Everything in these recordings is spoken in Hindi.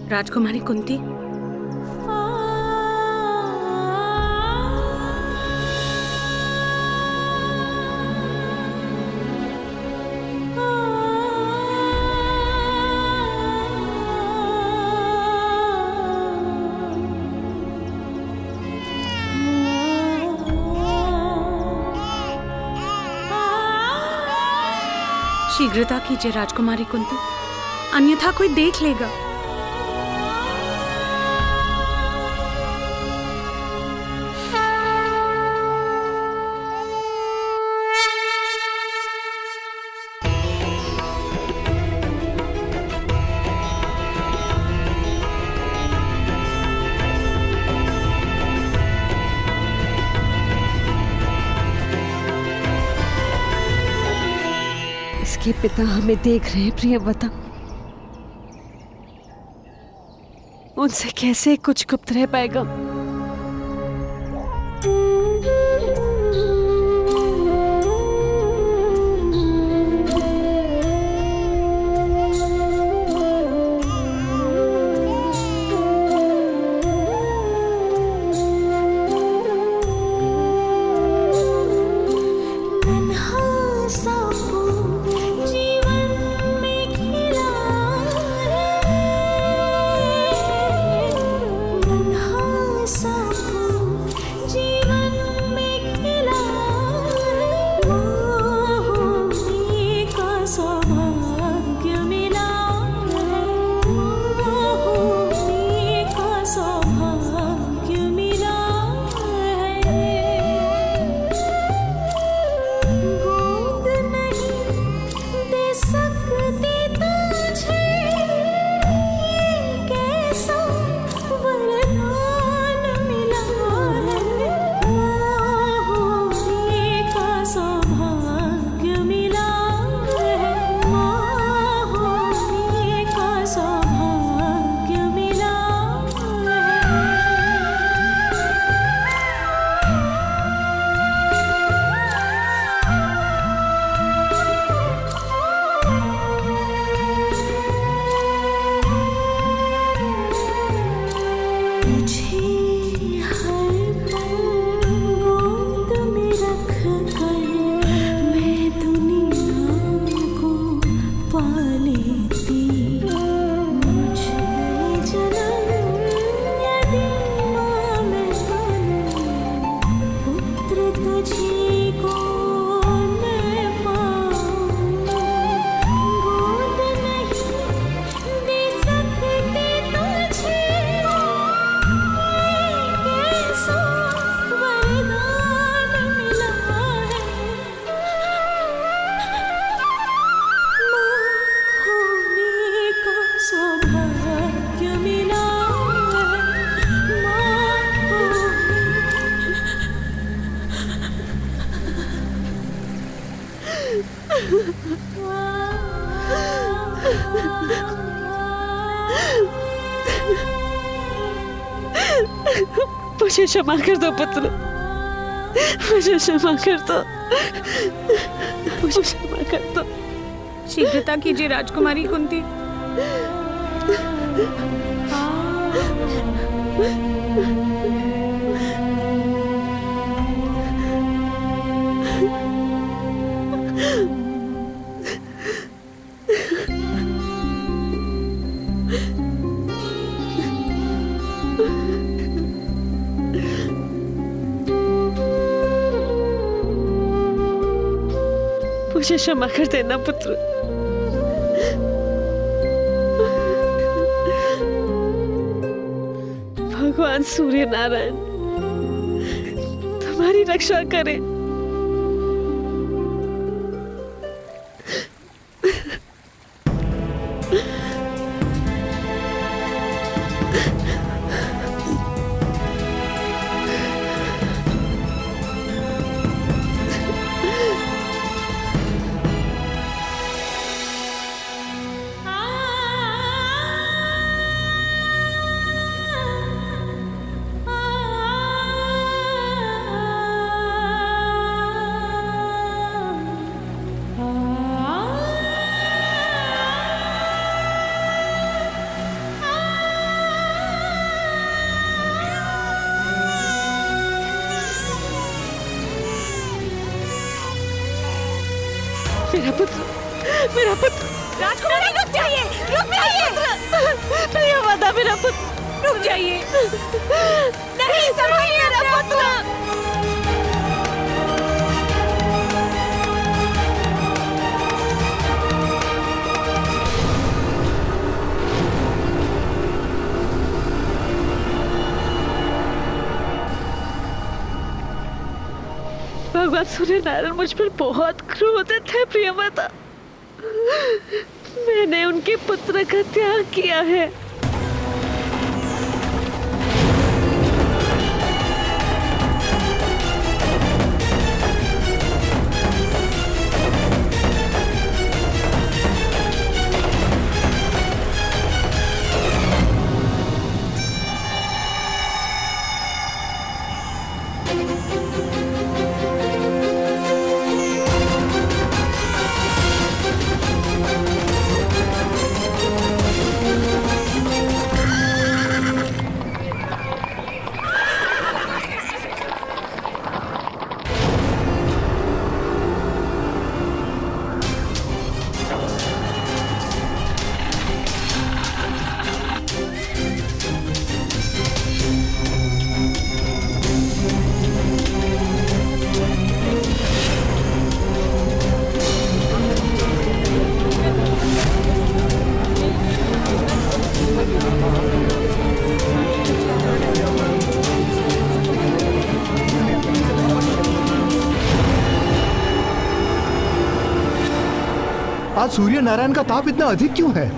राजकुमारी कुंती, शीघ्रता कीजिए राजकुमारी कुंती, अन्यथा कोई देख लेगा। इसके पिता हमें देख रहे हैं प्रियव्रता। उनसे कैसे कुछ गुप्त रह पाएगा? मुझे क्षमा कर दो पुत्र, मुझे क्षमा कर दो, मुझे क्षमा कर दो। शीघ्रता कीजिए राजकुमारी कुंती। मुझे क्षमा कर देना पुत्र। भगवान सूर्य नारायण तुम्हारी रक्षा करे। मेरा पुत्र, मेरा पुत्र। राजकुमारी रुक जाइए, रुक जाइए। प्रियव्रता मेरा पुत्र, रुक जाइए। नहीं, संभालिए अपने आप को। भगवान सूर्य नारायण मुझ पर बहुत क्रोधित है प्रियव्रता। मैंने उनके पुत्र का त्याग किया है। आज सूर्य नारायण का ताप इतना अधिक क्यों है?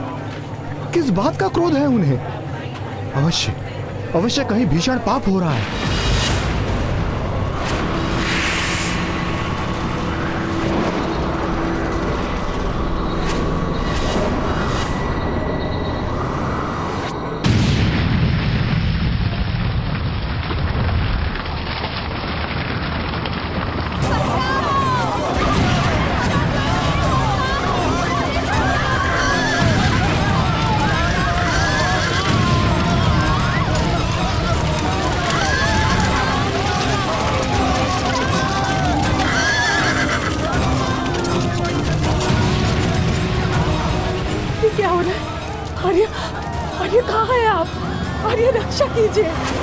किस बात का क्रोध है उन्हें? अवश्य अवश्य कहीं भीषण पाप हो रहा है। क्या हो रहा है? आर्य, आर्य कहाँ है आप? आर्य रक्षा कीजिए।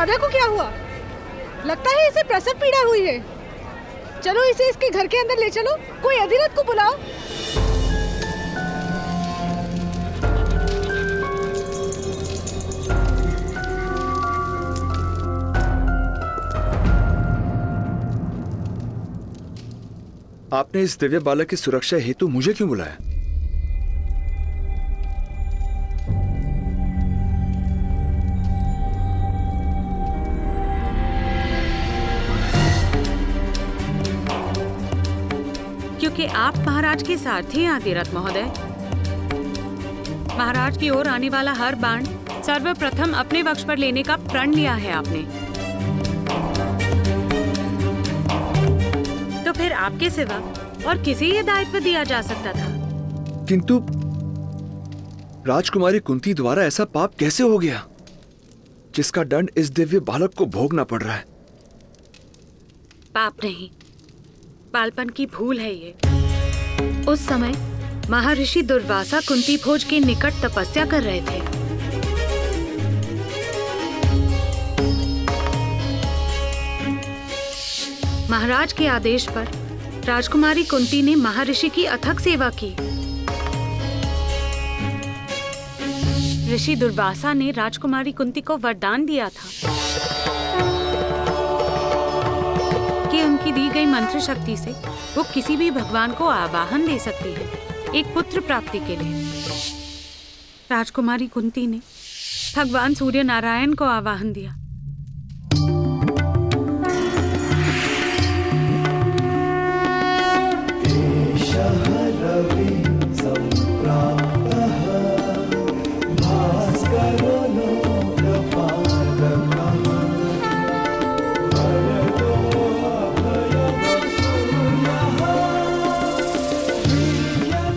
राधा को क्या हुआ? लगता है इसे प्रसव पीड़ा हुई है। चलो इसे इसके घर के अंदर ले चलो। कोई अधिरथ को बुलाओ। आपने इस दिव्य बालक की सुरक्षा हेतु मुझे क्यों बुलाया? क्योंकि आप महाराज के सारथी हैं अधिरथ महोदय। महाराज की ओर आने वाला हर बाण सर्वप्रथम अपने वक्ष पर लेने का प्रण लिया है आपने। तो फिर आपके सिवा और किसे ये दायित्व दिया जा सकता था? किंतु राजकुमारी कुंती द्वारा ऐसा पाप कैसे हो गया जिसका दंड इस दिव्य बालक को भोगना पड़ रहा है? पाप नहीं, बालपन की भूल है ये। उस समय महर्षि दुर्वासा कुंती भोज के निकट तपस्या कर रहे थे। महाराज के आदेश पर राजकुमारी कुंती ने महर्षि की अथक सेवा की। ऋषि दुर्वासा ने राजकुमारी कुंती को वरदान दिया था कि उनकी दी गई मंत्र शक्ति से वो किसी भी भगवान को आवाहन दे सकती है एक पुत्र प्राप्ति के लिए। राजकुमारी कुंती ने भगवान सूर्य नारायण को आवाहन दिया।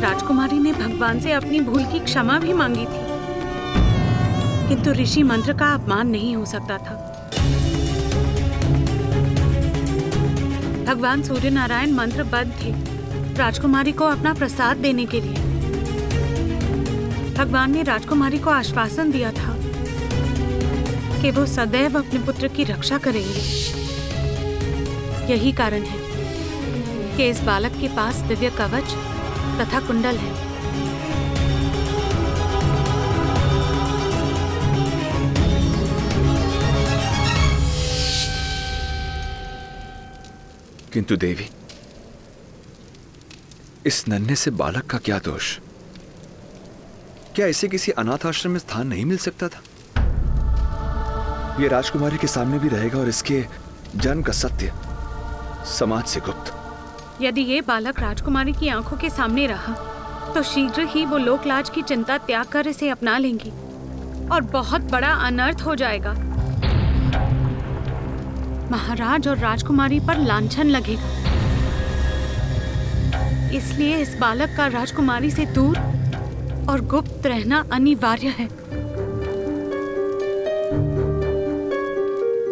राजकुमारी ने भगवान से अपनी भूल की क्षमा भी मांगी थी, किंतु ऋषि मंत्र का अपमान नहीं हो सकता था। भगवान सूर्य नारायण मंत्रबद्ध थे राजकुमारी को अपना प्रसाद देने के लिए। भगवान ने राजकुमारी को आश्वासन दिया था कि वो सदैव अपने पुत्र की रक्षा करेंगे। यही कारण है कि इस बालक के पास दिव्य कवच तथा कुंडल है। किंतु देवी, इस नन्हे से बालक का क्या दोष? क्या इसे किसी अनाथ आश्रम में स्थान नहीं मिल सकता था? यह राजकुमारी के सामने भी रहेगा और इसके जन्म का सत्य समाज से गुप्त। यदि ये बालक राजकुमारी की आंखों के सामने रहा तो शीघ्र ही वो लोकलाज की चिंता त्याग कर इसे अपना लेंगी और बहुत बड़ा अनर्थ हो जाएगा। महाराज और राजकुमारी पर लांछन लगेगा। इसलिए इस बालक का राजकुमारी से दूर और गुप्त रहना अनिवार्य है।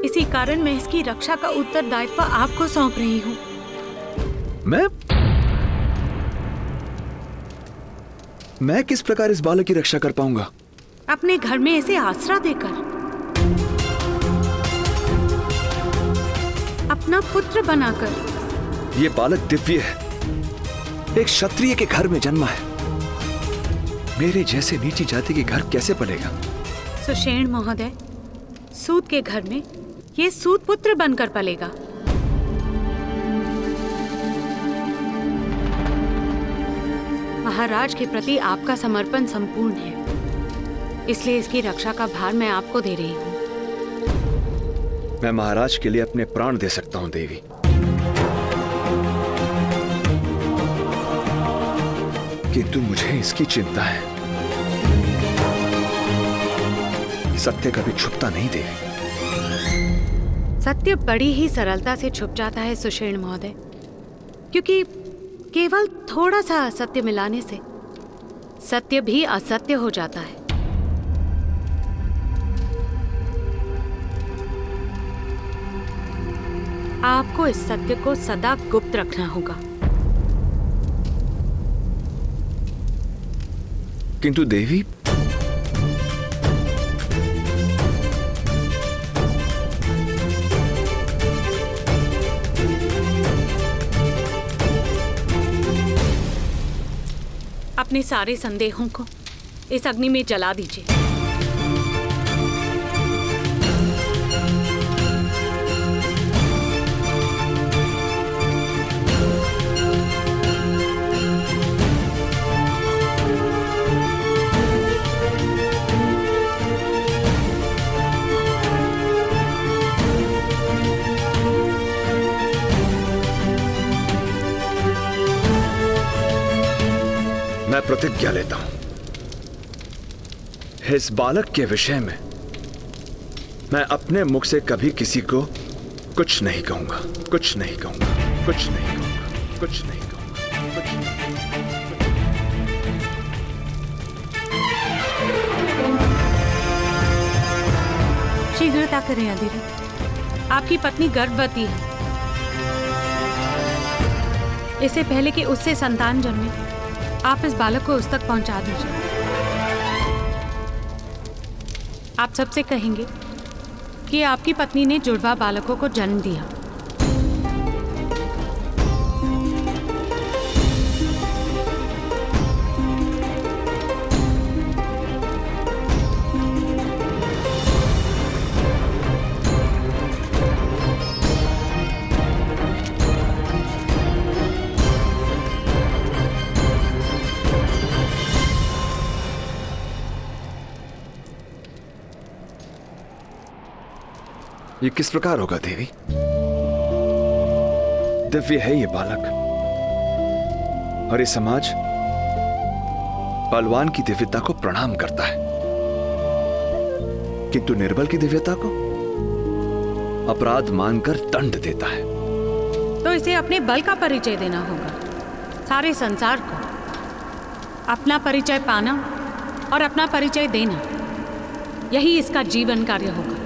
इसी कारण मैं इसकी रक्षा का उत्तरदायित्व आपको सौंप रही हूँ। मैं किस प्रकार इस बालक की रक्षा कर पाऊंगा? अपने घर में इसे आसरा देकर, अपना पुत्र बनाकर। यह बालक दिव्य है, एक क्षत्रिय के घर में जन्मा है। मेरे जैसे नीची जाति के घर कैसे पलेगा? सुषेण महोदय, सूत के घर में ये सूत पुत्र बनकर पलेगा। महाराज के प्रति आपका समर्पण संपूर्ण है, इसलिए इसकी रक्षा का भार मैं आपको दे रही हूँ। मैं महाराज के लिए अपने प्राण दे सकता हूँ देवी, किंतु मुझे इसकी चिंता है। सत्य कभी छुपता नहीं देवी। सत्य बड़ी ही सरलता से छुप जाता है सुषेण महोदय, क्योंकि केवल थोड़ा सा असत्य मिलाने से सत्य भी असत्य हो जाता है। आपको इस सत्य को सदा गुप्त रखना होगा। किंतु देवी, अपने सारे संदेहों को इस अग्नि में जला दीजिए। मैं प्रतिज्ञा लेता हूं, इस बालक के विषय में मैं अपने मुख से कभी किसी को कुछ नहीं कहूंगा, कुछ नहीं कहूंगा, कुछ नहीं कहूंगा, कुछ नहीं कहूंगा, कुछ नहीं। शीघ्रता करें अधीरा, आपकी पत्नी गर्भवती है। इससे पहले कि उससे संतान जन्मे, आप इस बालक को उस तक पहुंचा दीजिए। आप सबसे कहेंगे कि आपकी पत्नी ने जुड़वा बालकों को जन्म दिया। ये किस प्रकार होगा देवी? दिव्य है ये बालक, और ये समाज बलवान की दिव्यता को प्रणाम करता है, किंतु निर्बल की दिव्यता को अपराध मानकर दंड देता है। तो इसे अपने बल का परिचय देना होगा, सारे संसार को अपना परिचय पाना और अपना परिचय देना, यही इसका जीवन कार्य होगा।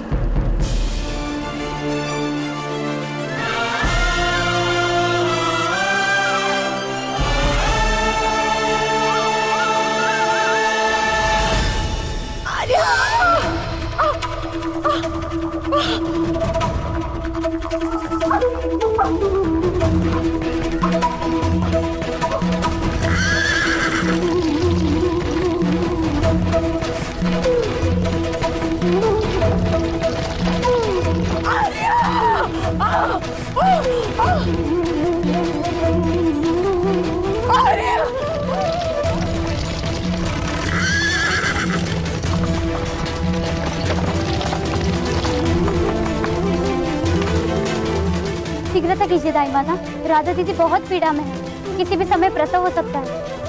शीघ्रता कीजिए दाई माता, राधा दीदी बहुत पीड़ा में है, किसी भी समय प्रसव हो सकता है।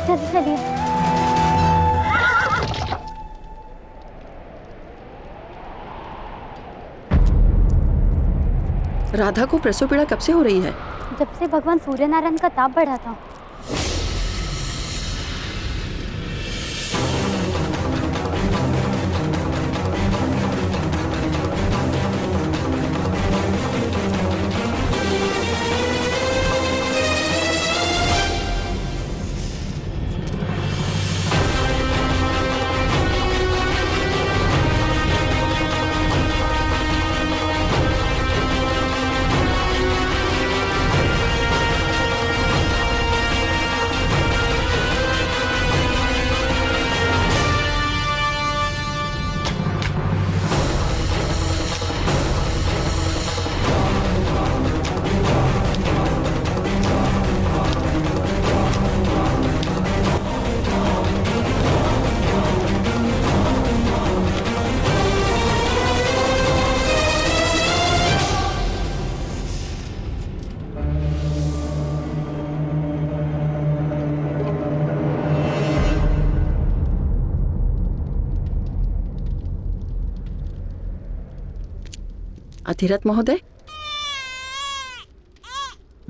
जल्दी चलिए। राधा को प्रसव पीड़ा कब से हो रही है? जब से भगवान सूर्य नारायण का ताप बढ़ा था। अतिरथ महोदय,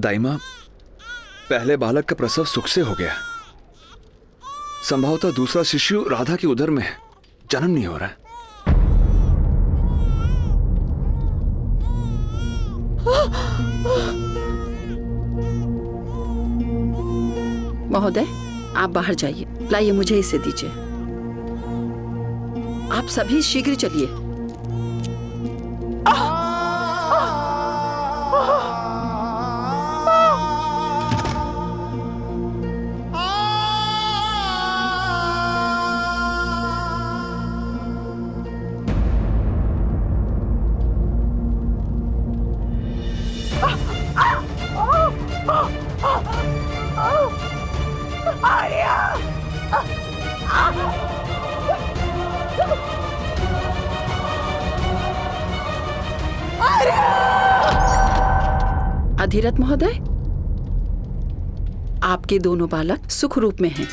दाइमा, पहले बालक का प्रसव सुख से हो गया, संभवतः दूसरा शिशु राधा की उदर में है, जन्म नहीं हो रहा है। महोदय आप बाहर जाइए, लाइए मुझे इसे दीजिए। आप सभी शीघ्र चलिए। अधिरथ महोदय, आपके दोनों बालक सुख रूप में हैं।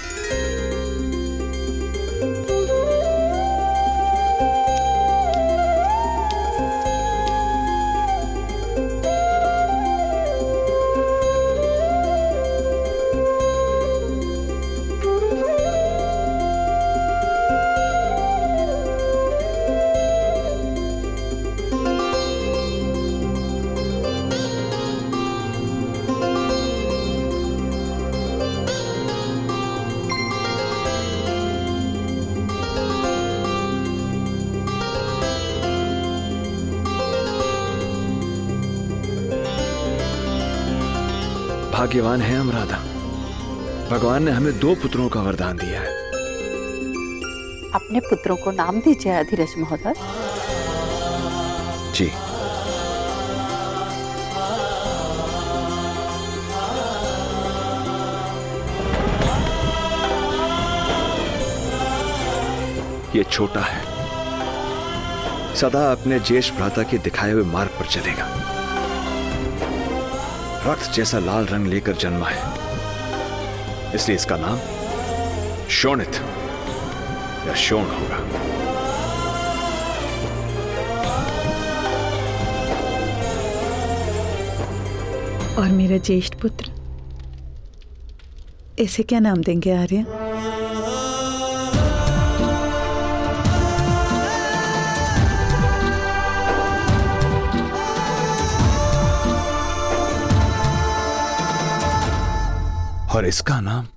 भाग्यवान है हम राधा, भगवान ने हमें 2 पुत्रों का वरदान दिया है। अपने पुत्रों को नाम दीजिए अधिरथ महोदय। जी। ये छोटा है, सदा अपने ज्येष्ठ भ्राता के दिखाए हुए मार्ग पर चलेगा। रक्त जैसा लाल रंग लेकर जन्मा है, इसलिए इसका नाम शोणित या शोण होगा। और मेरा ज्येष्ठ पुत्र, इसे क्या नाम देंगे आर्य? और इसका नाम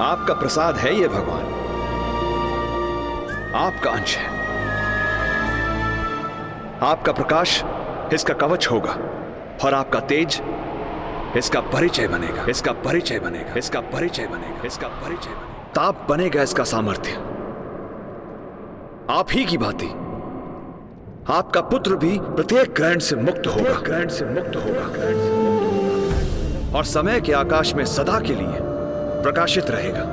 आपका प्रसाद है ये भगवान, आपका अंश है। आपका प्रकाश इसका कवच होगा और आपका तेज इसका परिचय बनेगा, इसका परिचय बनेगा, इसका परिचय बनेगा, इसका परिचय बनेगा। ताप बनेगा इसका सामर्थ्य। आप ही की भांति आपका पुत्र भी प्रत्येक ग्रहण से मुक्त होगा, ग्रहण से मुक्त होगा, और समय के आकाश में सदा के लिए प्रकाशित रहेगा।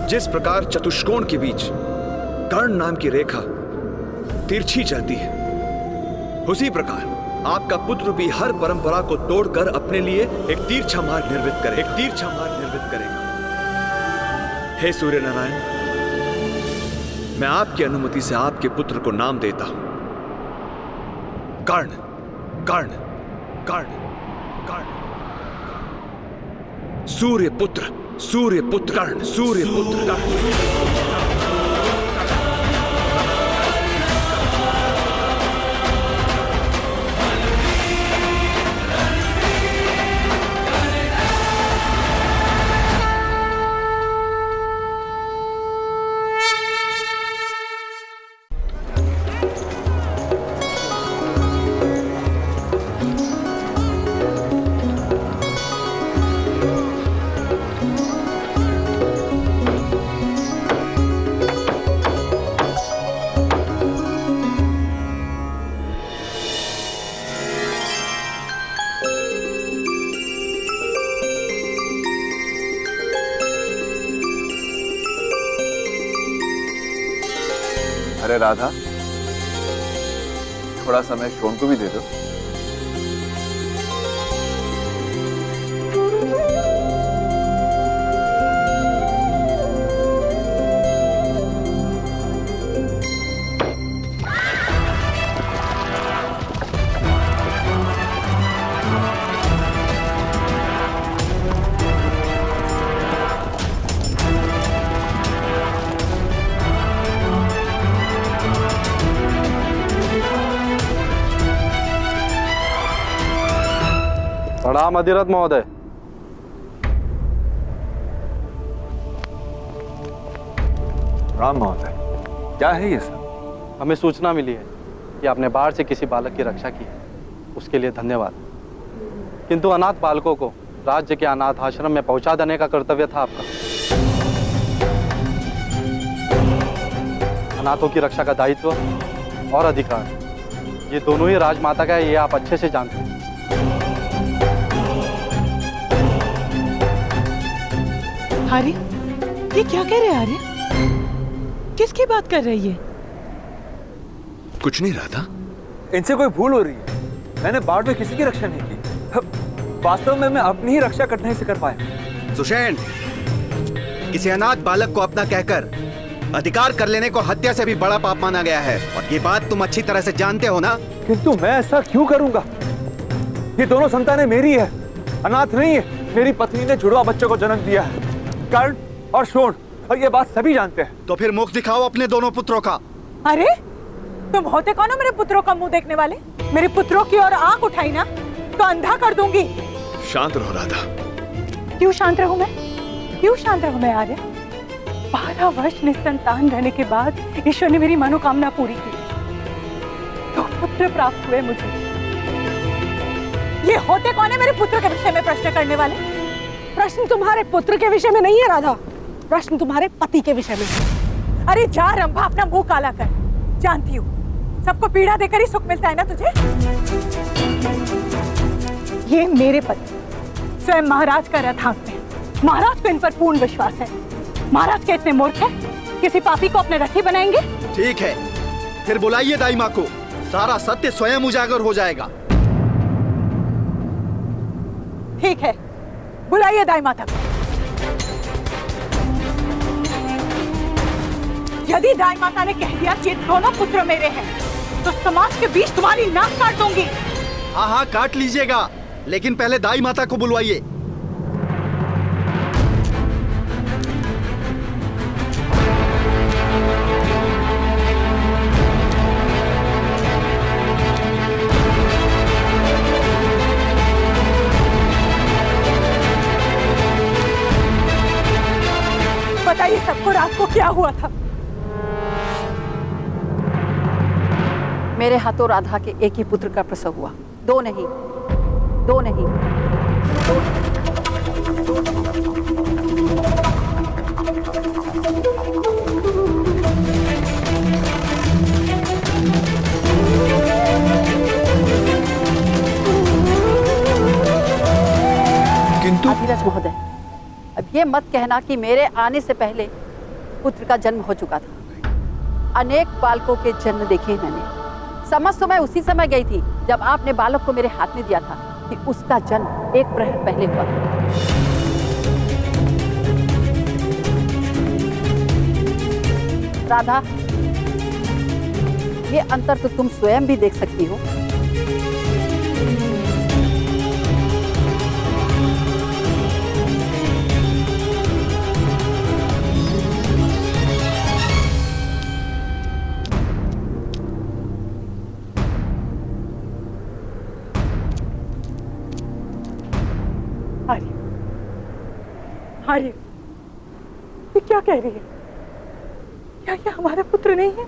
जिस प्रकार चतुष्कोण के बीच कर्ण नाम की रेखा तिरछी चलती है, उसी प्रकार आपका पुत्र भी हर परंपरा को तोड़कर अपने लिए एक तिरछा मार्ग निर्मित करे, एक तिरछा मार्ग निर्मित करेगा। हे सूर्य नारायण, मैं आपकी अनुमति से आपके पुत्र को नाम देता हूं कर्ण, कर्ण, कर्ण, कर्ण। सूर्य पुत्र, सूर्य पुत्र कर्ण, सूर्य पुत्र कर्ण। अरे राधा, थोड़ा समय शोन को भी दे दो। प्रणाम अधिरथ महोदय। राम महोदय, क्या है ये सब? हमें सूचना मिली है कि आपने बाढ़ से किसी बालक की रक्षा की है, उसके लिए धन्यवाद। किंतु अनाथ बालकों को राज्य के अनाथ आश्रम में पहुंचा देने का कर्तव्य था आपका। अनाथों की रक्षा का दायित्व और अधिकार ये दोनों ही राजमाता का है, ये आप अच्छे से जानते हैं। आर्य, ये क्या कह रहे हैं आर्य? किसकी बात कर रही है? कुछ नहीं राधा। इनसे कोई भूल हो रही है। मैंने बाढ़ में किसी की रक्षा नहीं की। वास्तव में मैं अपनी ही रक्षा करने से कर पाया। सुषेण, किसी अनाथ बालक को अपना कहकर अधिकार कर लेने को हत्या से भी बड़ा पाप माना गया है, और ये बात तुम अच्छी तरह से जानते हो ना? किंतु मैं ऐसा क्यों करूंगा? ये दोनों संतानें मेरी है, अनाथ नहीं है। मेरी पत्नी ने जुड़वा बच्चों को जन्म दिया है, कर्ण और शोण, और ये बात सभी जानते हैं। तो फिर मुख दिखाओ अपने दोनों पुत्रों का। अरे तुम होते कौन हो मेरे पुत्रों का मुंह देखने वाले? मेरे पुत्रों की ओर आंख उठाई ना तो अंधा कर दूंगी। शांत रहो राधा। क्यों शांत रहूं मैं? क्यों शांत रहूं मैं आर्य? 12 वर्ष निसंतान रहने के बाद ईश्वर ने मेरी मनोकामना पूरी की, तो पुत्र प्राप्त हुए मुझे। ये होते कौन है मेरे पुत्र के विषय में प्रश्न करने वाले? प्रश्न तुम्हारे पुत्र के विषय में नहीं है राधा, प्रश्न तुम्हारे पति के विषय में। अरे जा रंभा, अपना मुंह काला कर। जानती हूँ सबको पीड़ा देकर ही सुख मिलता है ना तुझे। ये मेरे पति स्वयं महाराज का रथ हाँकते हैं। महाराज को इन पर पूर्ण विश्वास है। महाराज के इतने मूर्ख हैं, किसी पापी को अपने रथी बनाएंगे? ठीक है, फिर बुलाइए दाई माँ को, सारा सत्य स्वयं उजागर हो जाएगा। ठीक है, बुलाइए दाई माता को। यदि दाई माता ने कह दिया कि दोनों पुत्र मेरे हैं, तो समाज के बीच तुम्हारी नाक काट दूंगी। हाँ हाँ, काट लीजिएगा, लेकिन पहले दाई माता को बुलवाइए। बताइए सबको रात को क्या हुआ था? मेरे हाथों राधा के एक ही पुत्र का प्रसव हुआ, दो नहीं, दो नहीं, दो नहीं। किंतु अधिरथ महोदय, अब ये मत कहना कि मेरे आने से पहले पुत्र का जन्म हो चुका था। अनेक बालकों के जन्म देखे मैंने। समझ तो मैं उसी समय गई थी जब आपने बालक को मेरे हाथ में दिया था कि उसका जन्म 1 प्रहर पहले हुआ। राधा, ये अंतर तो तुम स्वयं भी देख सकती हो। आर्य, ये क्या कह रही है? क्या ये हमारे पुत्र नहीं है?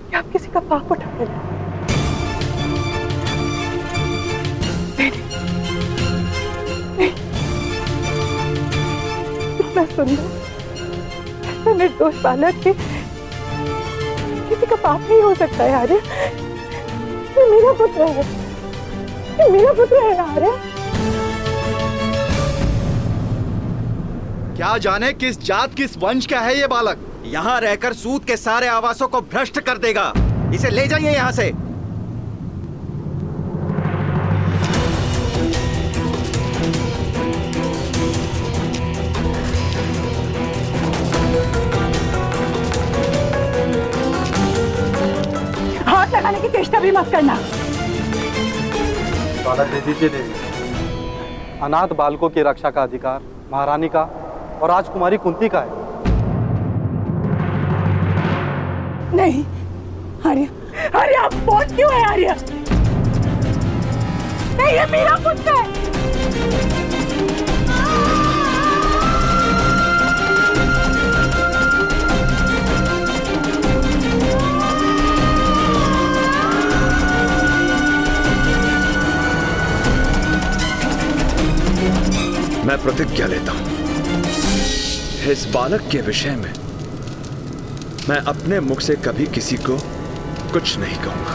क्या आप किसी का पाप उठा रहे हैं? नहीं, इतना सुंदर, ऐसा निर्दोष बालक के किसी का पाप नहीं हो सकता है आर्य। ये मेरा पुत्र है, ये मेरा पुत्र है आर्य। क्या जाने किस जात किस वंश का है ये बालक। यहाँ रहकर सूद के सारे आवासों को भ्रष्ट कर देगा। इसे ले जाइए यहाँ से। हाथ लगाने की चेष्टा भी मत करना। बालक दे दीजिए देवी। अनाथ बालकों की रक्षा का अधिकार महारानी का और राजकुमारी कुंती का है। नहीं आर्य, आर्य आप पहुंच क्यों है आर्य? नहीं ये मेरा पुत्र है। मैं प्रतिज्ञा लेता हूं, इस बालक के विषय में मैं अपने मुख से कभी किसी को कुछ नहीं कहूंगा।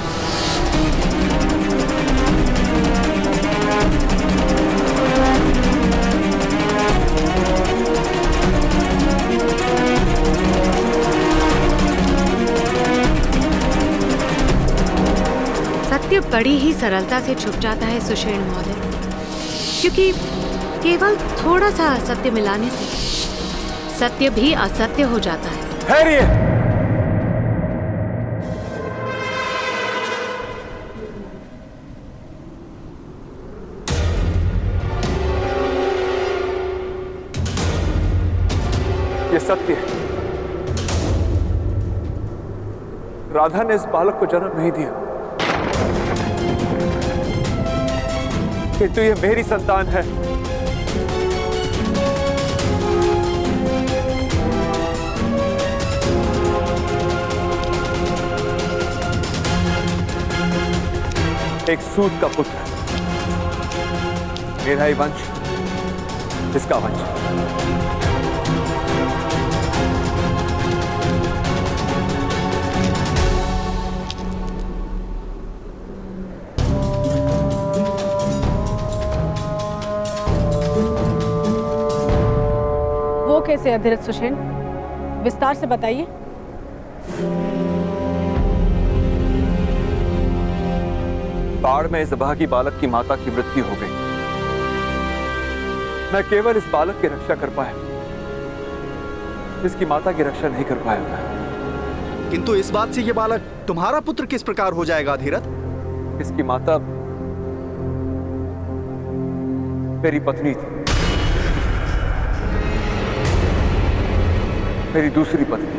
सत्य बड़ी ही सरलता से छुप जाता है सुषेण महोदय, क्योंकि केवल थोड़ा सा असत्य मिलाने से सत्य भी असत्य हो जाता है। ठहरिए। ये सत्य है, राधा ने इस बालक को जन्म नहीं दिया, किंतु ये मेरी संतान है। एक सूत का पुत्र, मेरा ही वंश, इसका वंश। वो कैसे अधिरथ सुषेण, विस्तार से बताइए। बाढ़ में इस अभागी बालक की माता की मृत्यु हो गई। मैं केवल इस बालक की रक्षा कर पाया, इसकी माता की रक्षा नहीं कर पाया मैं। किंतु इस बात से ये बालक तुम्हारा पुत्र किस प्रकार हो जाएगा धीरथ? इसकी माता मेरी पत्नी थी, मेरी दूसरी पत्नी।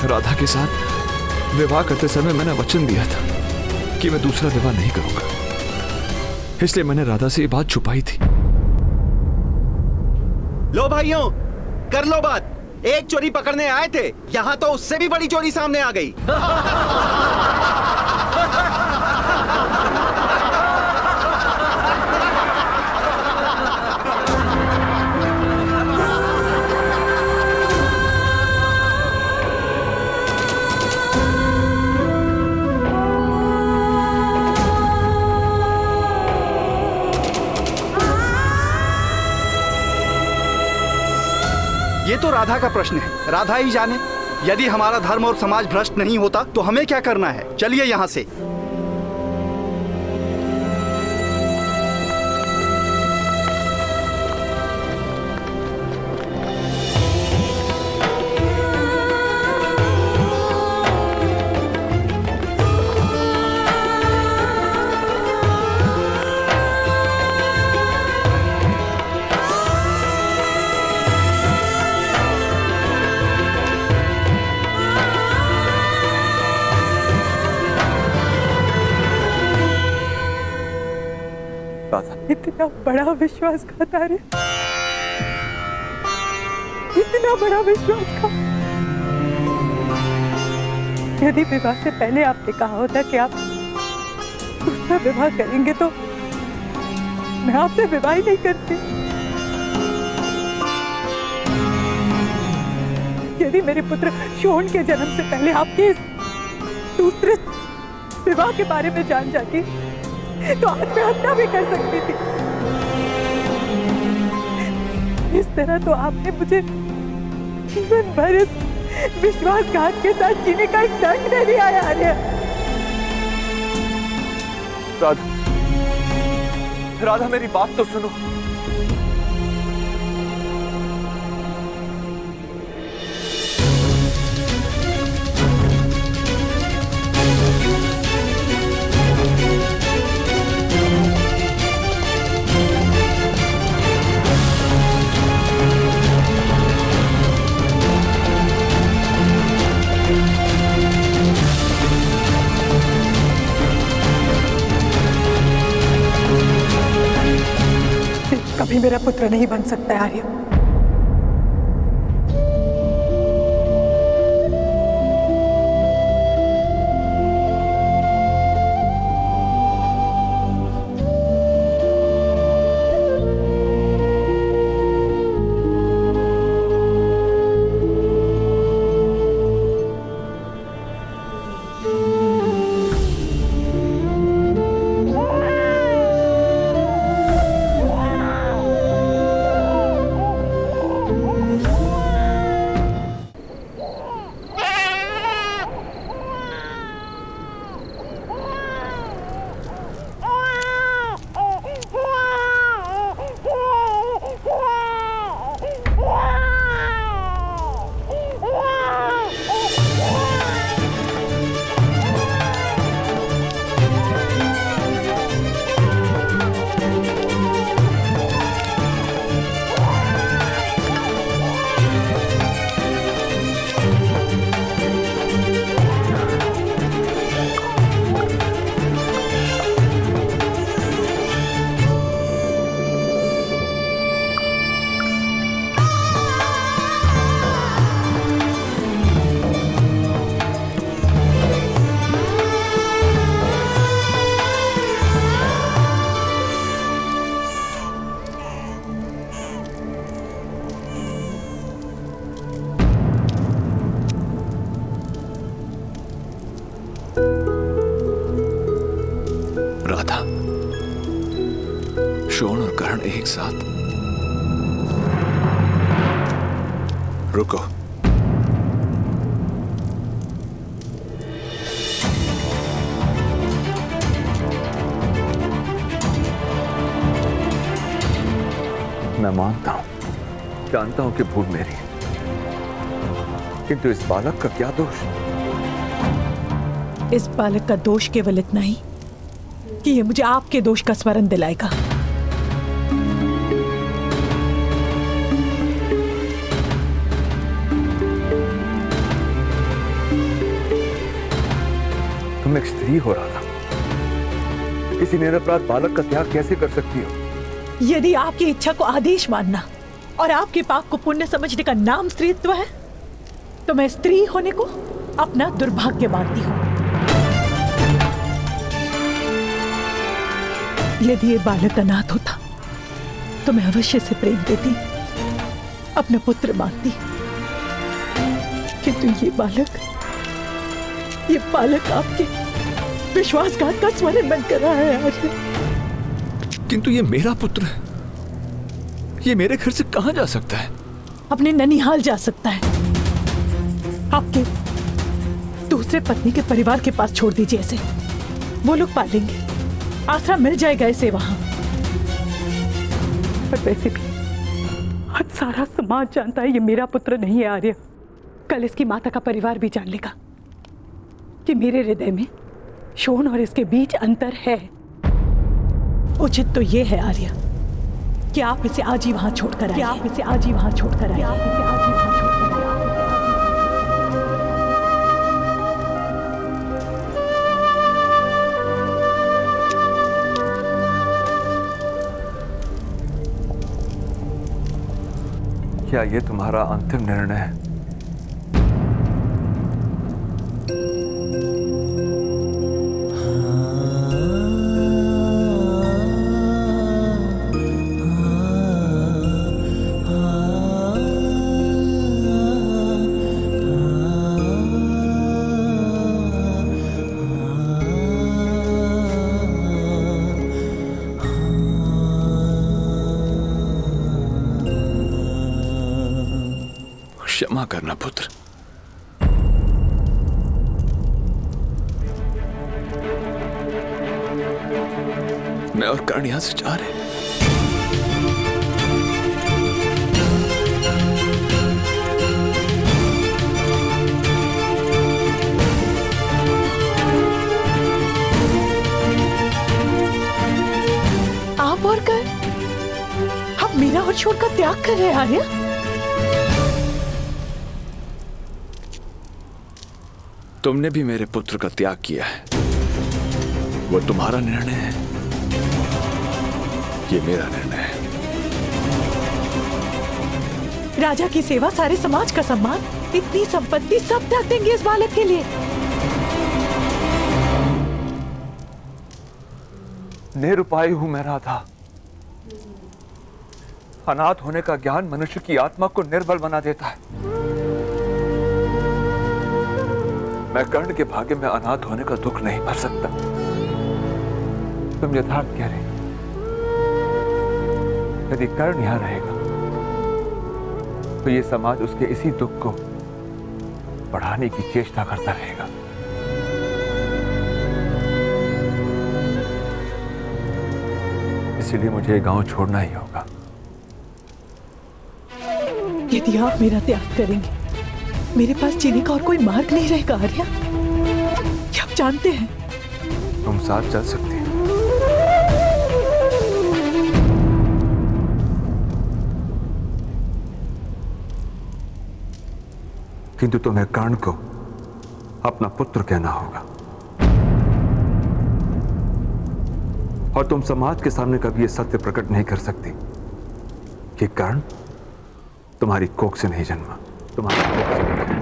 राधा के साथ विवाह करते समय मैंने वचन दिया था कि मैं दूसरा विवाह नहीं करूंगा, इसलिए मैंने राधा से ये बात छुपाई थी। लो भाइयों, कर लो बात। एक चोरी पकड़ने आए थे, यहाँ तो उससे भी बड़ी चोरी सामने आ गई। ये तो राधा का प्रश्न है, राधा ही जाने। यदि हमारा धर्म और समाज भ्रष्ट नहीं होता तो हमें क्या करना है? चलिए यहाँ से। इतना बड़ा विश्वासघात आर्य, इतना बड़ा विश्वासघात। यदि विवाह से पहले आपने कहा होता कि आप दूसरा विवाह करेंगे तो मैं आपसे विवाह ही नहीं करती। यदि मेरे पुत्र शोण के जन्म से पहले आपके इस दूसरे विवाह के बारे में जान जाती तो आत्महत्या भी कर सकती थी। इस तरह तो आपने मुझे जीवन भर इस विश्वासघात के साथ जीने का एक दंड दे दिया है आर्य। राधा, राधा मेरी बात तो सुनो। कभी मेरा पुत्र नहीं बन सकता है आर्य। राधा, शोण और कर्ण एक साथ। रुको। मैं मानता हूं, जानता हूं कि भूल मेरी, किंतु इस बालक का क्या दोष? इस बालक का दोष केवल इतना ही कि ये मुझे आपके दोष का स्मरण दिलाएगा। तुम एक स्त्री हो रहा था, किसी निरपराध बालक का त्याग कैसे कर सकती हो? यदि आपकी इच्छा को आदेश मानना और आपके पाप को पुण्य समझने का नाम स्त्रीत्व है, तो मैं स्त्री होने को अपना दुर्भाग्य मानती हूँ। यदि ये बालक अनाथ होता तो मैं अवश्य से प्रेम देती, अपना पुत्र मानती, किंतु ये बालक आपके विश्वासघात का स्मरण बन कर रहा है आज। किंतु ये मेरा पुत्र है, ये मेरे घर से कहां जा सकता है? अपने ननिहाल जा सकता है। आपके दूसरे पत्नी के परिवार के पास छोड़ दीजिए इसे, वो लोग पालेंगे, आसरा मिल जाएगा इसे वहां। पर वैसे भी आज सारा समाज जानता है ये मेरा पुत्र नहीं है आर्य। कल इसकी माता का परिवार भी जान लेगा कि मेरे हृदय में शोण और इसके बीच अंतर है। उचित तो ये है आर्य कि आप इसे आज ही वहां छोड़कर आइए। आप इसे आज ही वहां छोड़कर आइए। आप इसे आज ही वहां छोड़कर आइए। क्या ये तुम्हारा अंतिम निर्णय है? क्षमा करना पुत्र। मैं और कर्ण यहां से जा रहे हैं। आप और कर आप मीरा और छोड़ का त्याग कर रहे हैं आर्या। तुमने भी मेरे पुत्र का त्याग किया है, वो तुम्हारा निर्णय है, ये मेरा निर्णय है। राजा की सेवा, सारे समाज का सम्मान, इतनी संपत्ति सब त्याग देंगे इस बालक के लिए। निरुपाय हूं मैं राधा। अनाथ होने का ज्ञान मनुष्य की आत्मा को निर्बल बना देता है। मैं कर्ण के भाग्य में अनाथ होने का दुख नहीं भर सकता। तुम यथार्थ कह रहे। यदि कर्ण यहां रहेगा तो ये समाज उसके इसी दुख को बढ़ाने की चेष्टा करता रहेगा। इसलिए मुझे गांव छोड़ना ही होगा। यदि आप मेरा त्याग करेंगे, मेरे पास जीने का और कोई मार्ग नहीं रहेगा आर्या। क्या आप जानते हैं? तुम साथ चल सकती हो, किंतु तुम्हें कर्ण को अपना पुत्र कहना होगा। और तुम समाज के सामने कभी यह सत्य प्रकट नहीं कर सकती कि कर्ण तुम्हारी कोख से नहीं जन्मा, तुम्हारी कोख से नहीं जन्मा।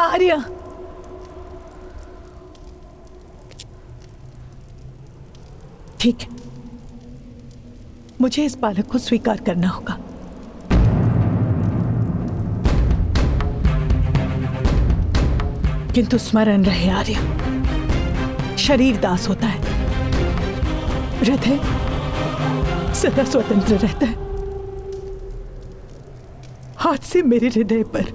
आर्या, ठीक है, मुझे इस बालक को स्वीकार करना होगा। किंतु स्मरण रहे आर्या, शरीर दास होता है, हृदय सदा स्वतंत्र रहता है। आज से मेरे हृदय पर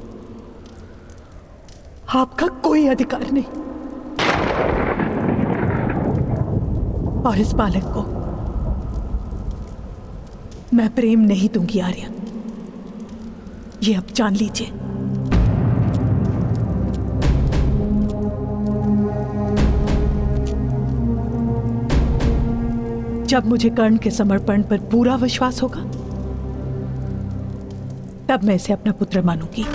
आपका कोई अधिकार नहीं। और इस बालक को मैं प्रेम नहीं दूंगी आर्या, ये अब जान लीजिए। जब मुझे कर्ण के समर्पण पर पूरा विश्वास होगा, तब मैं इसे अपना पुत्र मानूंगी।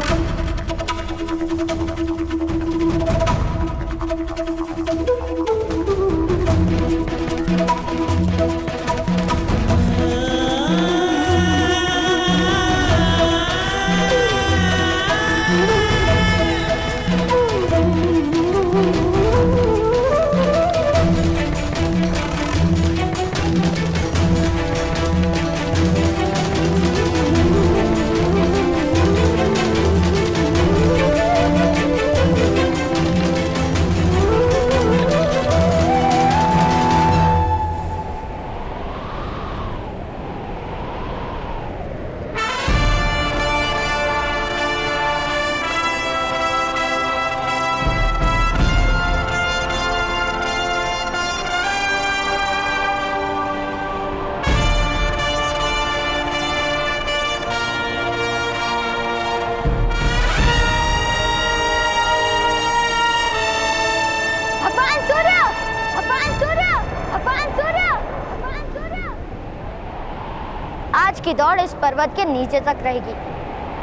आज की दौड़ इस पर्वत के नीचे तक रहेगी।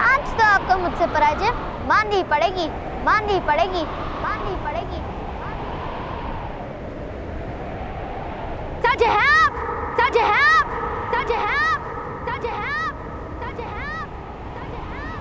आज तो आपको मुझसे पराजय माननी पड़ेगी, माननी पड़ेगी, माननी पड़ेगी। सच है आप, सच है आप, सच है आप, सच है आप, सच है आप, सच है आप।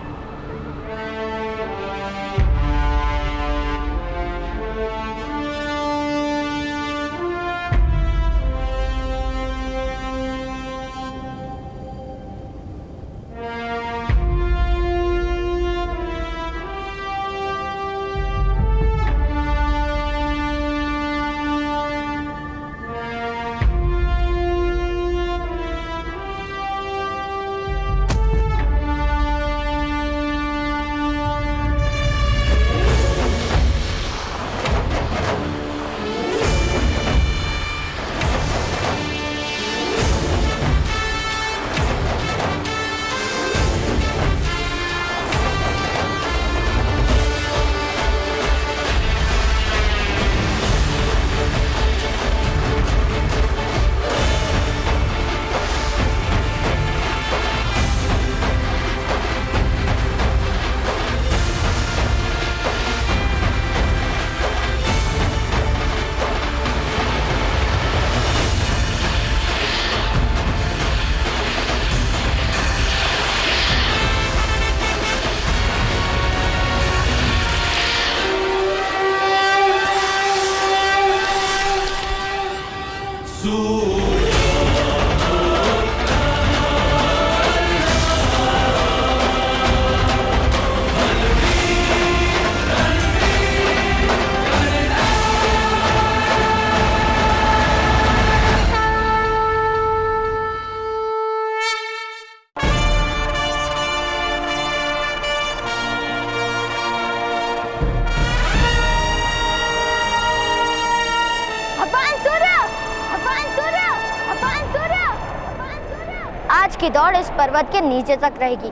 की दौड़ इस पर्वत के नीचे तक रहेगी।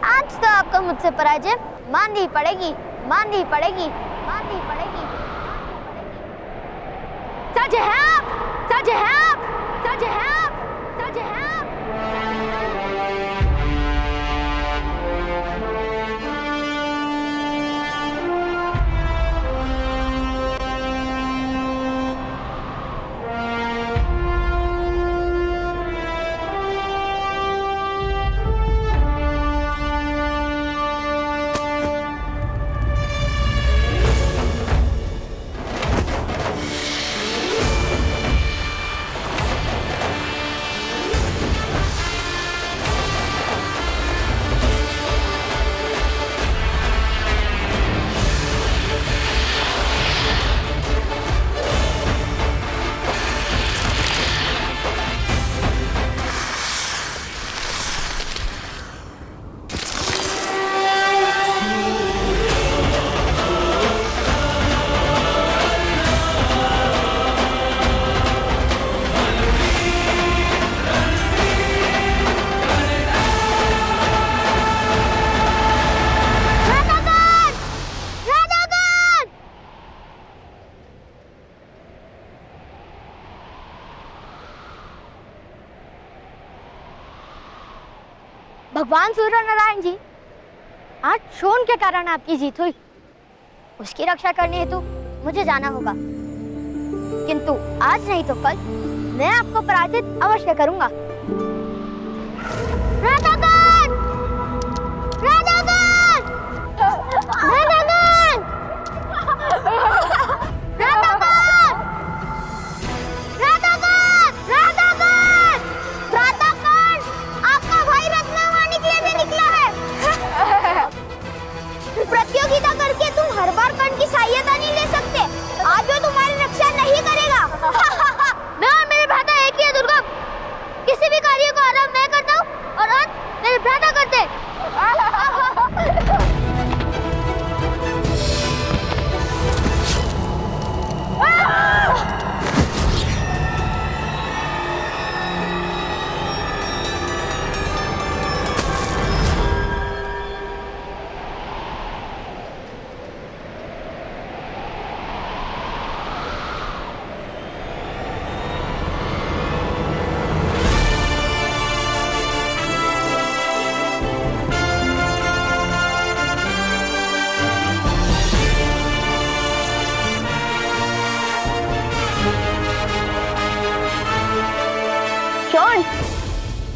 आज तो आपको मुझसे पराजय माननी पड़ेगी, माननी पड़ेगी, माननी पड़ेगी। सच है आप, सच है आप, सच है आप, सच है आप। भगवान सूर्य नारायण जी, आज शोन के कारण आपकी जीत हुई। उसकी रक्षा करने हेतु मुझे जाना होगा, किंतु आज नहीं तो कल मैं आपको पराजित अवश्य करूंगा। राधाकांत! राधाकांत! राधाकांत! राधाकांत! राधाकांत! राधाकांत! राधाकांत! आपका भाई रत्नवाणी के लिए भी निकला है। प्रतियोगिता करके तुम हर बार कर्ण की सहायता नहीं ले सकते। आज वो तुम्हारी रक्षा नहीं करेगा। मैं और मेरे भ्राता एक ही है दुर्गम। किसी भी कार्य को आरंभ मैं करता हूँ और अंत मेरे भ्राता करते।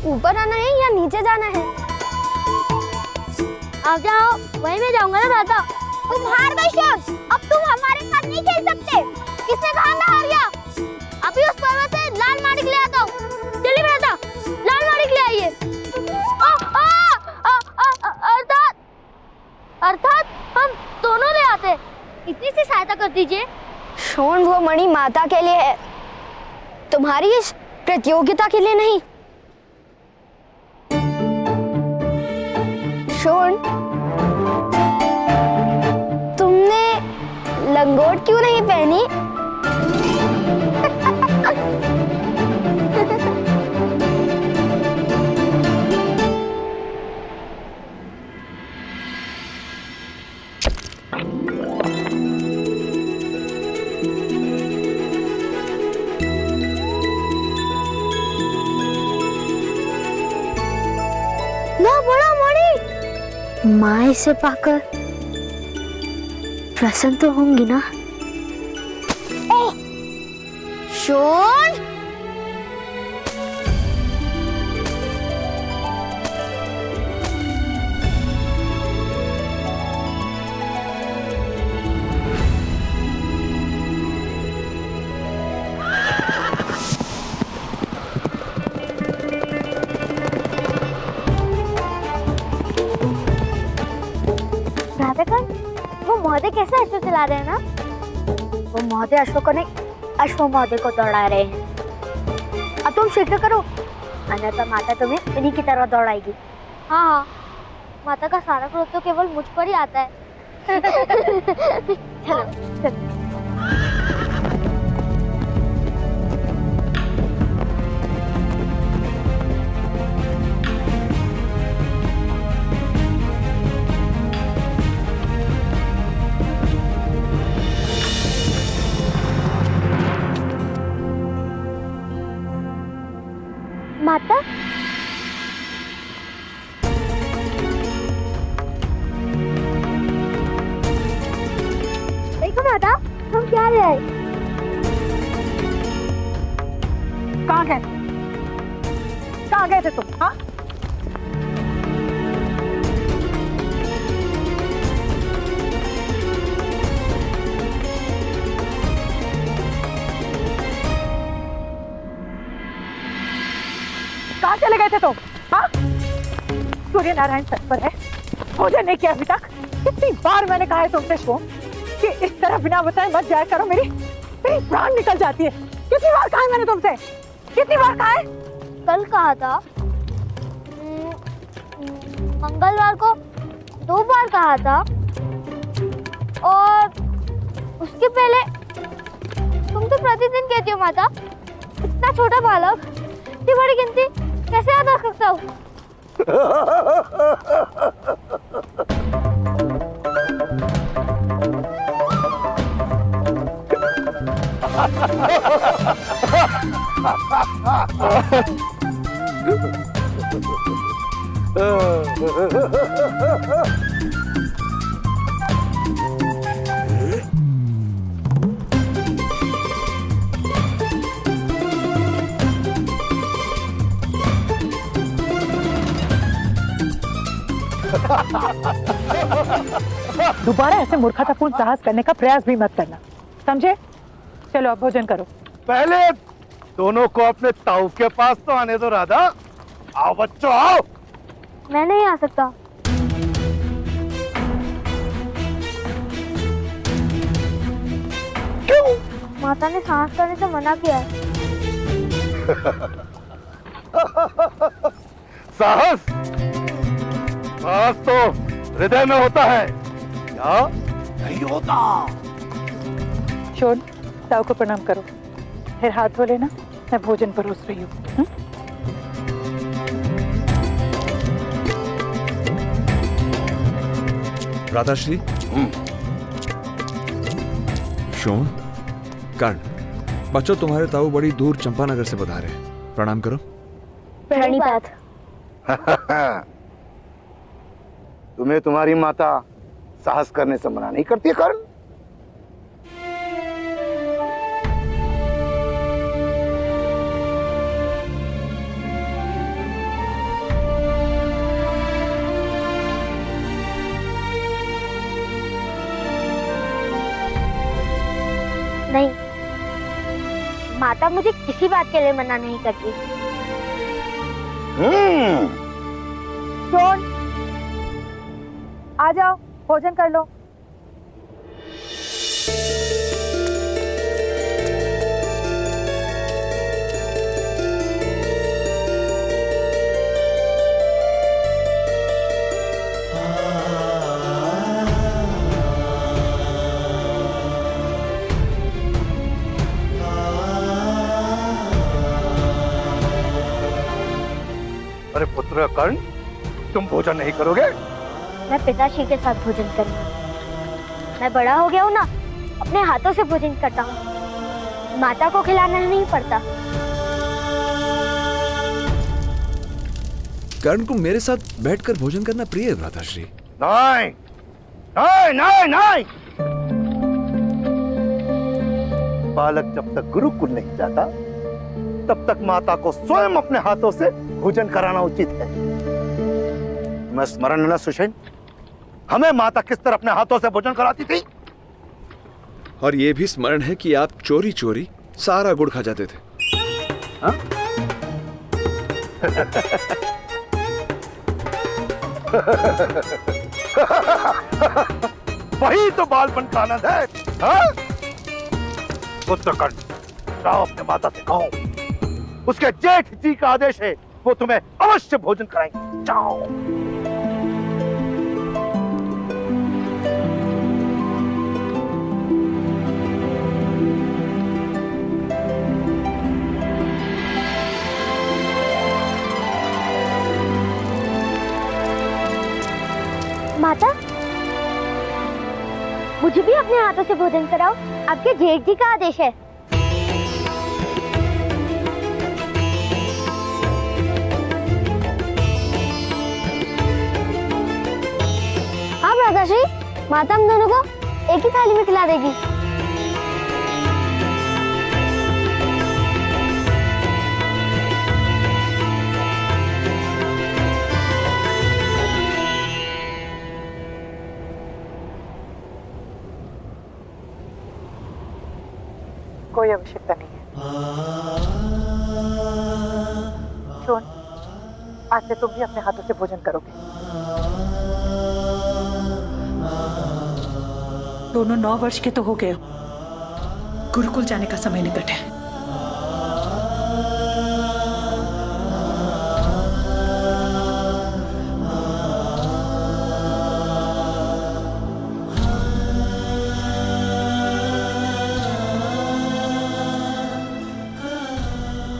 ऊपर आना है या नीचे जाना है? आप जाओ, वहीं मैं जाऊंगा ना दादा। तुम हार गए शोन, अब तुम हमारे साथ नहीं खेल सकते। किसने कहा मैं हार गया? अभी उस पर्वत से लाल माणिक ले आता हूँ। चलिए भ्राता, लाल माणिक ले आइए। अर्थात हम दोनों ले आते। इतनी सी सहायता कर दीजिए। शोन, वो मणि माता के लिए है, तुम्हारी इस प्रतियोगिता के लिए नहीं। शोन, तुमने लंगोट क्यों नहीं पहनी? ना बड़ा मणि, माँ इसे पाकर प्रसन्न तो होंगी ना? ओह, शोन! वो महोदय कैसे अश्व चला रहे हैं ना? वो महोदय अश्व को नहीं, अश्व महोदय को दौड़ा रहे हैं। अब तुम शीघ्र करो, अन्यथा माता तुम्हें इन्हीं की तरह दौड़ाएगी। हाँ हाँ, माता का सारा क्रोध तो केवल मुझ पर ही आता है। चलो चलो। हम क्या ले आए? कहाँ गए थे? कहाँ गए थे तुम? हाँ, कहाँ चले गए थे तुम? हाँ, सूर्य नारायण सर पर है, भोजन नहीं किया अभी तक। कितनी बार मैंने कहा है तुमसे शो कि इस तरह बिना बताए मत जाया करो, मेरी प्राण निकल जाती है। कितनी बार कहा है मैंने तुमसे? कितनी बार कहा है? कल कहा था, मंगलवार को 2 बार कहा था, और उसके पहले तुम तो प्रतिदिन कहती हो माता। इतना छोटा बालक इतनी बड़ी गिनती कैसे याद रख सकता हूँ? दोबारा ऐसे मूर्खतापूर्ण साहस करने का प्रयास भी मत करना, समझे? चलो अब भोजन करो। पहले दोनों को अपने ताऊ के पास तो आने दो राधा। आओ बच्चों आओ। मैं नहीं आ सकता। क्यों? माता ने साहस करने से मना किया है। साहस साहस तो हृदय में होता है, क्या नहीं होता। शोन, ताऊ को प्रणाम करो, फिर हाथ धो लेना। मैं भोजन परोस रही हूँ। राधाश्री, शोन, कर्ण, बच्चों तुम्हारे ताऊ बड़ी दूर चंपानगर से पधारे हैं। प्रणाम करो। प्रणिपात। तुम्हें तुम्हारी माता साहस करने से मना नहीं करती कर्ण? नहीं, माता मुझे किसी बात के लिए मना नहीं करती। शोन, आ जाओ, भोजन कर लो। अरे पुत्र कर्ण, तुम भोजन नहीं करोगे? मैं पिताश्री के साथ भोजन करूंगा। मैं बड़ा हो गया हूँ ना, अपने हाथों से भोजन करता हूँ, माता को खिलाना नहीं पड़ता। कर्ण को मेरे साथ बैठकर भोजन करना प्रिय है भ्राताश्री। नहीं नहीं नहीं नहीं। बालक जब तक गुरुकुल नहीं जाता तब तक माता को स्वयं अपने हाथों से भोजन कराना उचित है। मैं स्मरण है ना सुषेण, हमें माता किस तरह अपने हाथों से भोजन कराती थी। और ये भी स्मरण है कि आप चोरी चोरी सारा गुड़ खा जाते थे। हाँ? वही तो बालपन का आनंद है। हाँ? पुत्र कर्ण, जाओ अपने माता से कहो, उसके जेठ जी का आदेश है, वो तुम्हें अवश्य भोजन कराएंगे। जाओ। माता, मुझे भी अपने हाथों से भोजन कराओ, आपके जेठ जी का आदेश है। हाँ भ्राताश्री, माता हम दोनों को एक ही थाली में खिला देगी। कोई आवश्यकता नहीं है। सुन, आज से तुम भी अपने हाथों से भोजन करोगे। दोनों 9 वर्ष के तो हो गए, गुरुकुल जाने का समय निकट है।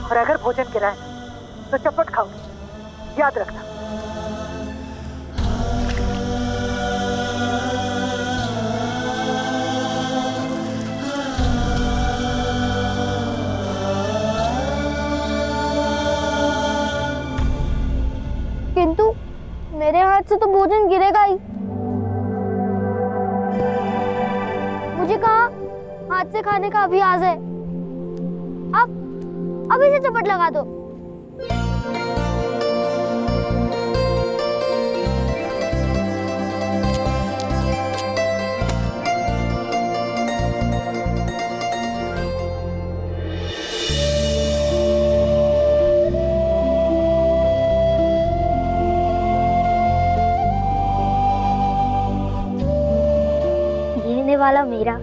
और अगर भोजन गिराए तो चपट खाओगे, याद रखना। किंतु मेरे हाथ से तो भोजन गिरेगा ही। मुझे कहा हाथ से खाने का अभ्यास है। अब इसे चपट लगा दो। गिरने वाला मेरा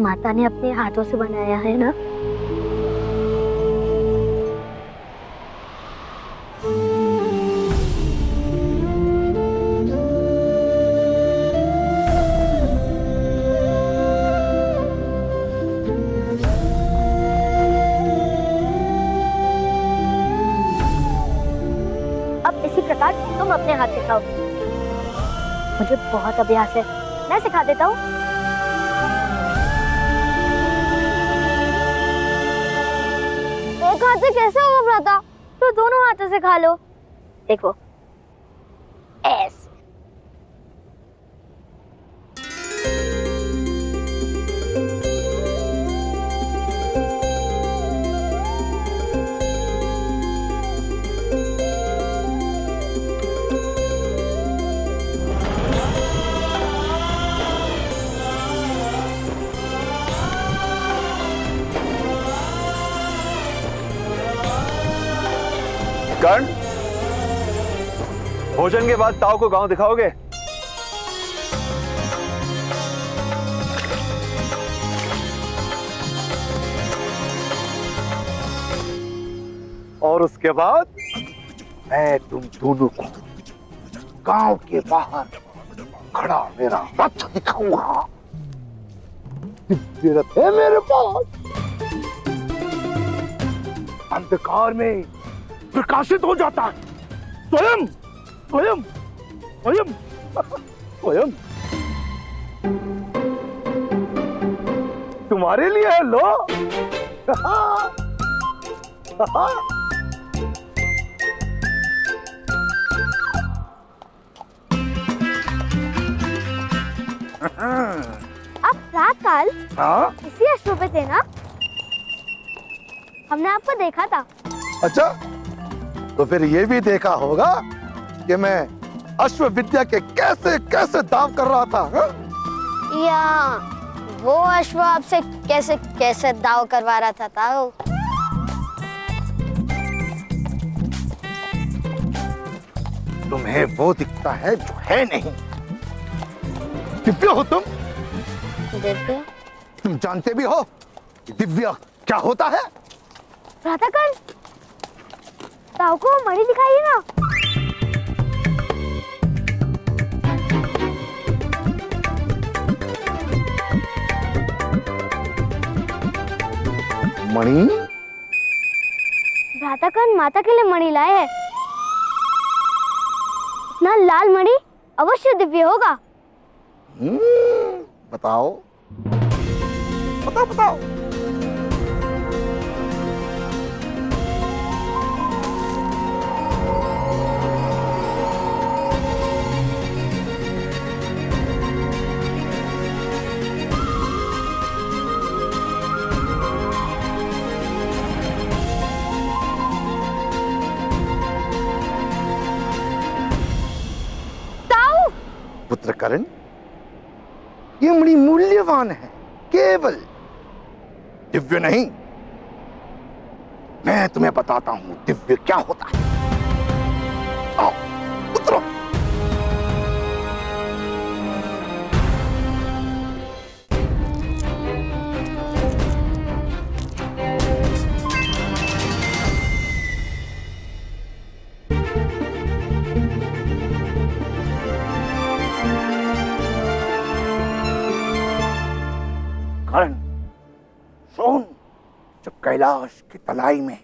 माता ने अपने हाथों से बनाया है ना। अब इसी प्रकार तुम अपने हाथ से खाओ। मुझे बहुत अभ्यास है, मैं सिखा देता हूँ। एक हाथ से कैसे होगा भ्राता? तो दोनों हाथों से खा लो। देखो, ऐसे। कर्ण, भोजन के बाद ताऊ को गांव दिखाओगे? और उसके बाद मैं तुम दोनों को गांव के बाहर खड़ा मेरा रथ दिखाऊंगा। दिव्य रथ है मेरे पास, अंधकार में प्रकाशित हो जाता है। स्वयं स्वयं स्वयं स्वयं तुम्हारे लिए है। लो आप रात काल हाँ? इसी अश्व पे थे ना? हमने आपको देखा था। अच्छा, तो फिर ये भी देखा होगा कि मैं अश्व विद्या के कैसे कैसे दाव कर रहा था। हा? या वो अश्व आपसे कैसे कैसे दाव करवा रहा था ताऊ? तुम्हें वो दिखता है जो है नहीं। दिव्य हो तुम? दिव्य? तुम जानते भी हो कि दिव्य क्या होता है? भ्राताकर्ण, ताऊ को मणि दिखाइए ना। मणि? भ्राताकर्ण माता के लिए मणि लाए हैं। इतना लाल मणि अवश्य दिव्य होगा। बताओ बताओ बताओ। पुत्र कर्ण, ये मणि मूल्यवान है। केवल दिव्य नहीं, मैं तुम्हें बताता हूं दिव्य क्या होता है। आओ उतरो। कर्ण, सोन, जब कैलाश की तलाई में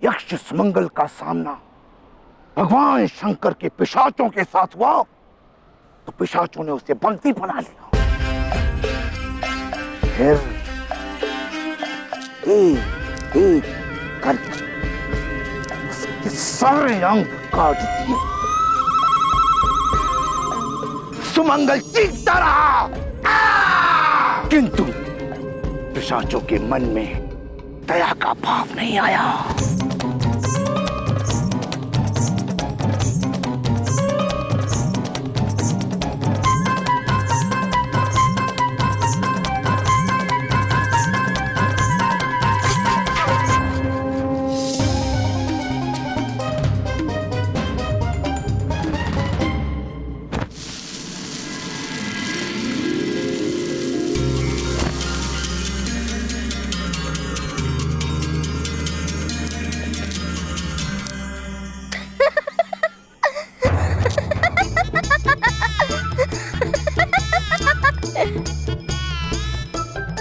यक्ष सुमंगल का सामना भगवान शंकर के पिशाचों के साथ हुआ तो पिशाचों ने उसे बंदी बना लिया। फिर एक एक करके उसके सारे अंग काट दिए। सुमंगल चीखता रहा, किंतु पिशाचों के मन में दया का भाव नहीं आया।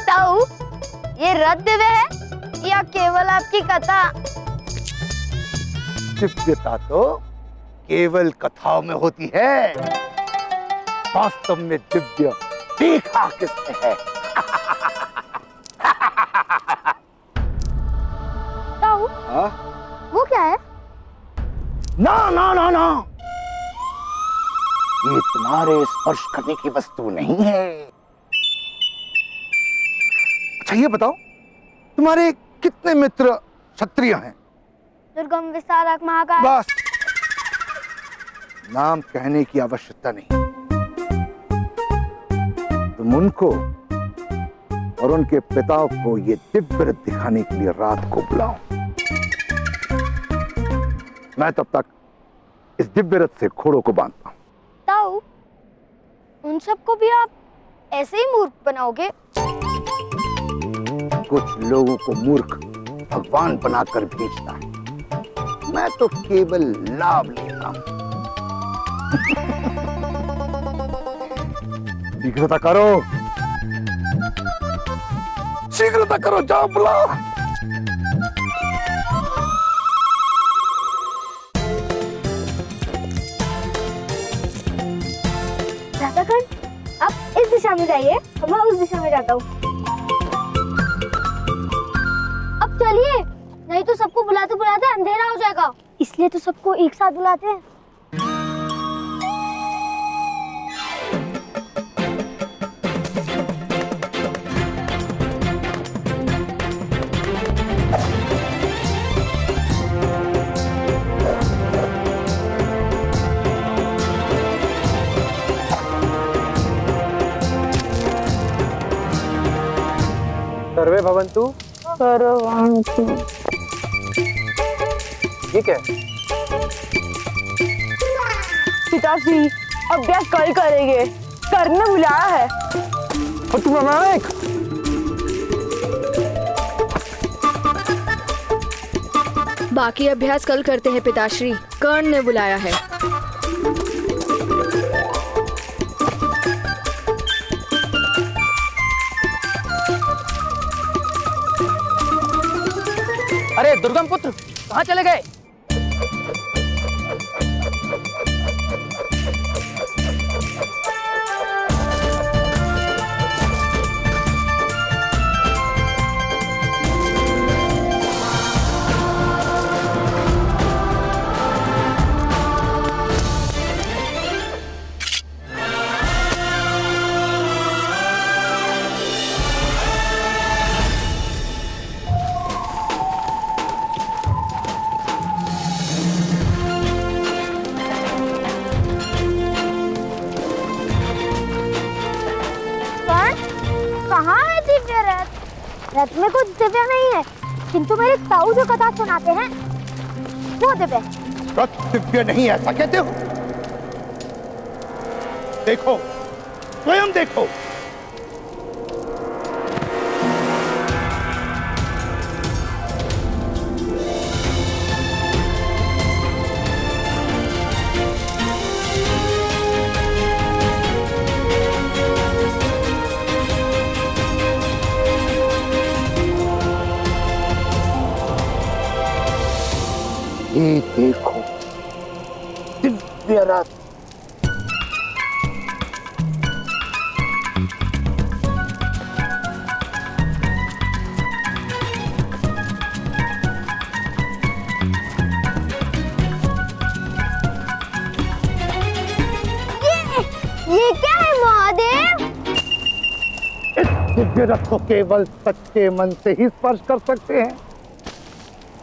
ताऊ, ये रथ दिव्य है या केवल आपकी कथा? दिव्यता तो केवल कथाओं में होती है, वास्तव में दिव्य देखा किसने है? ताऊ, वो क्या है? ना ना ना ना, ये तुम्हारे स्पर्श करने की वस्तु नहीं है। अच्छा ये बताओ, तुम्हारे कितने मित्र क्षत्रिय हैं? दुर्गम, विशारक, महाकाय। बस, नाम कहने की आवश्यकता नहीं। तुम उनको और उनके पिताओं को ये दिव्य रथ दिखाने के लिए रात को बुलाओ। मैं तब तक इस दिव्य रथ से घोड़ों को बांधता हूं। ताऊ, उन सबको भी आप ऐसे ही मूर्ख बनाओगे? कुछ लोगों को मूर्ख भगवान बनाकर भेजता है, मैं तो केवल लाभ लेता हूं। शीघ्रता करो, शीघ्रता करो, जाओ बुलाओ। राधाकांत, आप इस दिशा में जाइए, मैं उस दिशा में जाता हूँ। अब चलिए, नहीं तो सबको बुलाते बुलाते अंधेरा हो जाएगा। इसलिए तो सबको एक साथ बुलाते हैं। सर्वे भवन्तु। ये क्या है? पिताश्री, अभ्यास कल करेंगे, करने बुलाया है। और तुम अनायक, बाकी अभ्यास कल करते हैं पिताश्री, कर्ण ने बुलाया है। अरे दुर्गम पुत्र, कहाँ चले गए? रथ में कुछ दिव्य नहीं है, किंतु मेरे ताऊ जो कथा सुनाते हैं वो दिव्य है। रथ दिव्य नहीं है ऐसा कहते हो? देखो, स्वयं देखो। ये देखो, दिव्य रथ। ये क्या है महादेव? इस दिव्य रथ को केवल सच्चे मन से ही स्पर्श कर सकते हैं।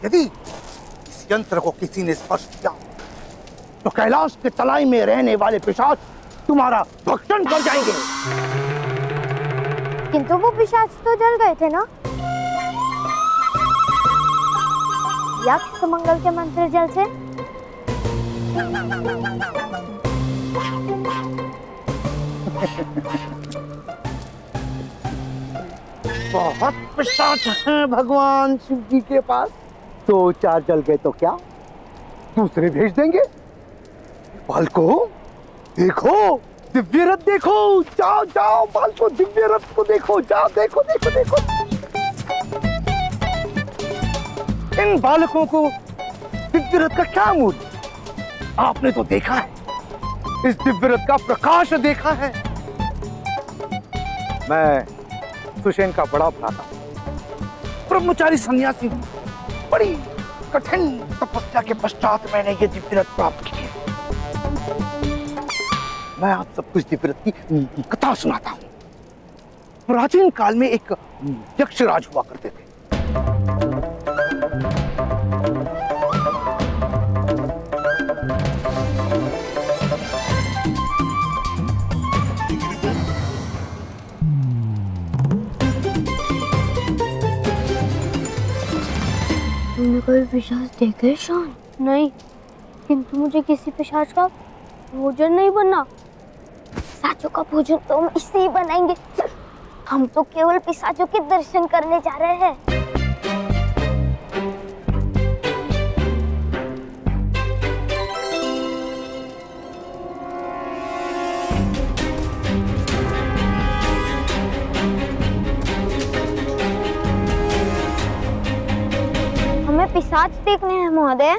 यदि इस यंत्र को किसी ने स्पर्श किया तो कैलाश के तलाई में रहने वाले पिशाच तुम्हारा भक्षण कर जाएंगे। किंतु वो पिशाच तो जल गए थे ना? यक्ष मंगल के मंत्र जल से? बहुत पिशाच हैं भगवान शिव जी के पास। 2-4 जल गए तो क्या, दूसरे भेज देंगे। बालको देखो, दिव्य रथ देखो, जाओ जाओ बालको, दिव्य रथ को देखो, जाओ देखो देखो देखो। इन बालकों को दिव्य रथ का क्या मूल्य? आपने तो देखा है, इस दिव्य रथ का प्रकाश देखा है। मैं सुषेण का बड़ा भ्राता, ब्रह्मचारी सन्यासी, बड़ी कठिन तपस्या के पश्चात मैंने ये दिव्य रथ प्राप्त की है। मैं आप सबको इस दिव्य रथ की कथा सुनाता हूँ। प्राचीन काल में एक यक्षराज हुआ करते थे। तुमने कोई पिशाच देखे शान? नहीं, किंतु मुझे किसी पिशाच का भोजन नहीं बनना। पिशाचों का भोजन तो हम इससे ही बनाएंगे। हम तो केवल पिशाचों के दर्शन करने जा रहे हैं। हमें पिशाच देखने हैं महोदय।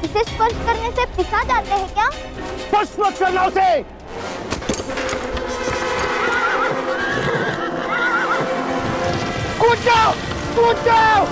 इसे स्पर्श करने से पिशाच आते हैं क्या? स्पर्श मत करना उसे। कूद जाओ, कूद जाओ।